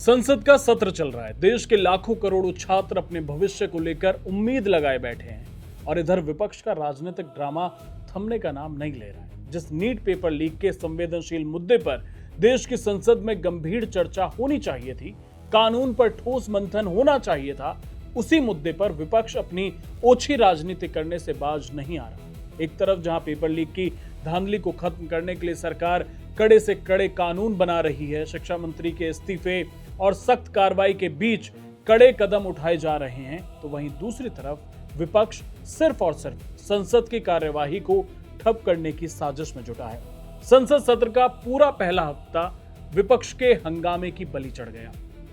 संसद का सत्र चल रहा है। देश के लाखों करोड़ों छात्र अपने भविष्य को लेकर उम्मीद लगाए बैठे हैं और इधर विपक्ष का राजनीतिक ड्रामा थमने का नाम नहीं ले रहा है। जिस नीट पेपर लीक के संवेदनशील मुद्दे पर देश की संसद में गंभीर चर्चा होनी चाहिए थी, कानून पर ठोस मंथन होना चाहिए था, उसी मुद्दे पर विपक्ष अपनी ओछी राजनीति करने से बाज नहीं आ रहा। एक तरफ जहां पेपर लीक की धांधली को खत्म करने के लिए सरकार कड़े से कड़े कानून बना रही है, शिक्षा मंत्री के इस्तीफे और सख्त कार्रवाई के बीच कड़े कदम उठाए जा रहे हैं, तो वहीं दूसरी तरफ विपक्ष सिर्फ और सिर्फ संसद की कार्यवाही को ठप करने की साजिश में जुटा है। संसद सत्र का पूरा पहला हफ्ता विपक्ष के हंगामे की बलि चढ़ गया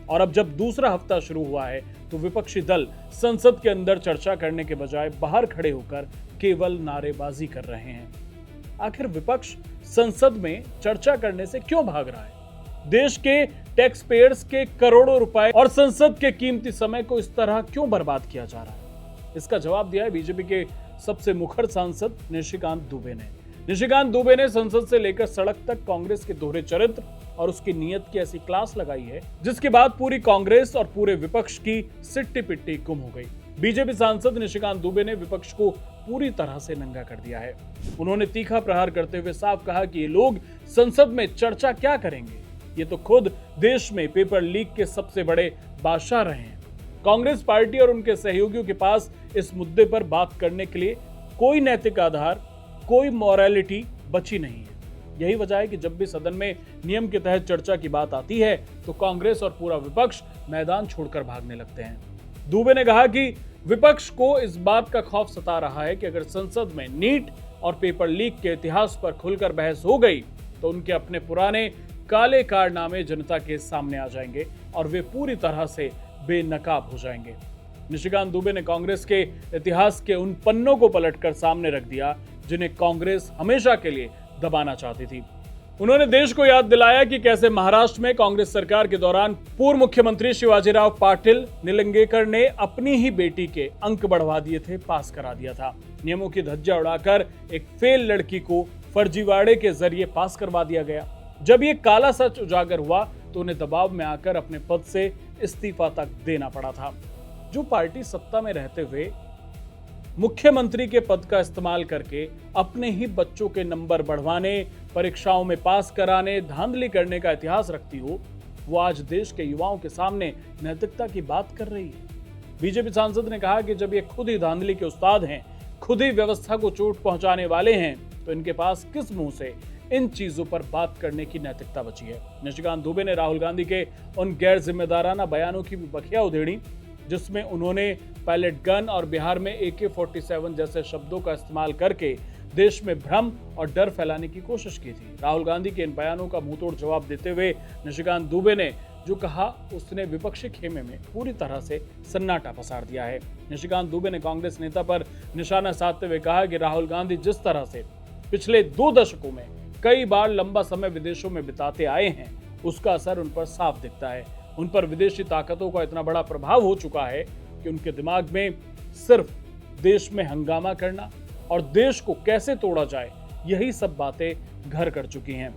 और अब जब दूसरा हफ्ता शुरू हुआ है तो विपक्षी दल संसद के अंदर चर्चा करने के बजाय बाहर खड़े होकर केवल नारेबाजी कर रहे हैं। आखिर विपक्ष संसद में चर्चा करने से क्यों भाग रहा है? देश के टैक्स पेयर्स के करोड़ों रुपए और संसद के कीमती समय को इस तरह क्यों बर्बाद किया जा रहा है? इसका जवाब दिया है बीजेपी के सबसे मुखर सांसद निशिकांत दुबे ने। निशिकांत दुबे ने संसद से लेकर सड़क तक कांग्रेस के दोहरे चरित्र और उसकी नीयत की ऐसी क्लास लगाई है जिसके बाद पूरी कांग्रेस और पूरे विपक्ष की सिट्टी पिट्टी गुम हो गई। बीजेपी सांसद निशिकांत दुबे ने विपक्ष को पूरी तरह से नंगा कर दिया है। उन्होंने तीखा प्रहार करते हुए साफ कहा कि ये लोग संसद में चर्चा क्या करेंगे, ये तो खुद देश में पेपर लीक के सबसे बड़े बादशाह रहे हैं। कांग्रेस पार्टी और उनके सहयोगियों के पास इस मुद्दे पर बात करने के लिए कोई नैतिक आधार, कोई मॉरलिटी बची नहीं है। यही वजह है कि जब भी सदन में नियम के तहत चर्चा की बात आती है तो कांग्रेस और पूरा विपक्ष मैदान छोड़कर भागने लगते हैं। दुबे ने कहा कि विपक्ष को इस बात का खौफ सता रहा है कि अगर संसद में नीट और पेपर लीक के इतिहास पर खुलकर बहस हो गई तो उनके अपने पुराने काले कारनामे जनता के सामने आ जाएंगे और वे पूरी तरह से बेनकाब हो जाएंगे। निशिकांत दुबे ने कांग्रेस के इतिहास के उन पन्नों को पलटकर सामने रख दिया जिन्हें कांग्रेस हमेशा के लिए दबाना चाहती थी। उन्होंने देश को याद दिलाया कि कैसे महाराष्ट्र में कांग्रेस सरकार के दौरान पूर्व मुख्यमंत्री शिवाजीराव पाटिल निलंगेकर ने अपनी ही बेटी के अंक बढ़वा दिए थे, पास करा दिया था। नियमों की धज्जियां उड़ाकर एक फेल लड़की को फर्जीवाड़े के जरिए पास करवा दिया गया। जब ये काला सच उजागर हुआ तो उन्हें दबाव में आकर अपने पद से इस्तीफा तक देना पड़ा था। जो पार्टी सत्ता में रहते हुए मुख्यमंत्री के पद का इस्तेमाल करके अपने ही बच्चों के नंबर बढ़वाने, परीक्षाओं में पास कराने, धांधली करने का इतिहास रखती हो, वो आज देश के युवाओं के सामने नैतिकता की बात कर रही है। बीजेपी सांसद ने कहा कि जब ये खुद ही धांधली के उस्ताद हैं, खुद ही व्यवस्था को चोट पहुंचाने वाले हैं, तो इनके पास किस मुंह से इन चीजों पर बात करने की नैतिकता बची है। निशिकांत दुबे ने राहुल गांधी के उन गैर जिम्मेदाराना बयानों की भी बखिया उधेड़ी जिसमें उन्होंने पैलेट गन और बिहार में AK-47 जैसे शब्दों का इस्तेमाल करके देश में भ्रम और डर फैलाने की कोशिश की थी। राहुल गांधी के इन बयानों का मुंहतोड़ जवाब देते हुए निशिकांत दुबे ने जो कहा उसने विपक्षी खेमे में पूरी तरह से सन्नाटा पसार दिया है। निशिकांत दुबे ने कांग्रेस नेता पर निशाना साधते हुए कहा कि राहुल गांधी जिस तरह से पिछले 2 दशकों में कई बार लंबा समय विदेशों में बिताते आए हैं, उसका असर उन पर साफ दिखता है। उन पर विदेशी ताकतों का इतना बड़ा प्रभाव हो चुका है कि उनके दिमाग में सिर्फ देश में हंगामा करना और देश को कैसे तोड़ा जाए, यही सब बातें घर कर चुकी हैं।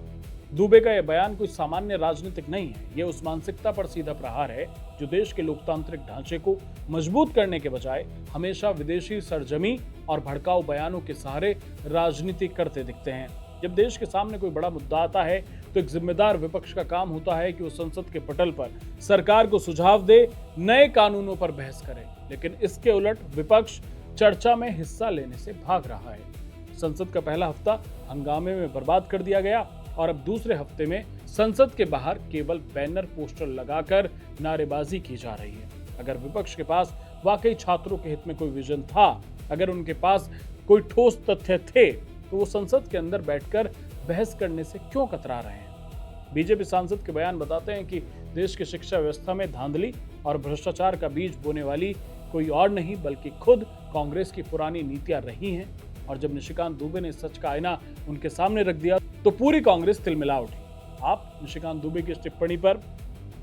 दुबे का यह बयान कोई सामान्य राजनीतिक नहीं है, यह उस मानसिकता पर सीधा प्रहार है जो देश के लोकतांत्रिक ढांचे को मजबूत करने के बजाय हमेशा विदेशी सरजमी और भड़काऊ बयानों के सहारे राजनीति करते दिखते हैं। जब देश के सामने कोई बड़ा मुद्दा आता है तो एक जिम्मेदार विपक्ष का काम होता है कि वो संसद के पटल पर सरकार को सुझाव दे, नए कानूनों पर बहस करे, लेकिन इसके उलट विपक्ष चर्चा में हिस्सा लेने से भाग रहा है। संसद का पहला हफ्ता हंगामे में बर्बाद कर दिया गया और अब दूसरे हफ्ते में संसद के बाहर केवल बैनर पोस्टर लगाकर नारेबाजी की जा रही है। अगर विपक्ष के पास वाकई छात्रों के हित में कोई विजन था, अगर उनके पास कोई ठोस तथ्य थे, तो वो संसद के अंदर बैठकर बहस करने से क्यों कतरा रहे हैं? बीजेपी सांसद के बयान बताते हैं कि देश की शिक्षा व्यवस्था में धांधली और भ्रष्टाचार का बीज बोने वाली कोई और नहीं बल्कि खुद कांग्रेस की पुरानी नीतियां रही हैं। और जब निशिकांत दुबे ने सच का आईना उनके सामने रख दिया तो पूरी कांग्रेस तिलमिला उठी। आप निशिकांत दुबे की इस टिप्पणी पर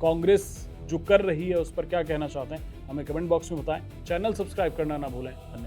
कांग्रेस जो कर रही है उस पर क्या कहना चाहते हैं, हमें कमेंट बॉक्स में बताएं। चैनल सब्सक्राइब करना ना भूलें। धन्यवाद।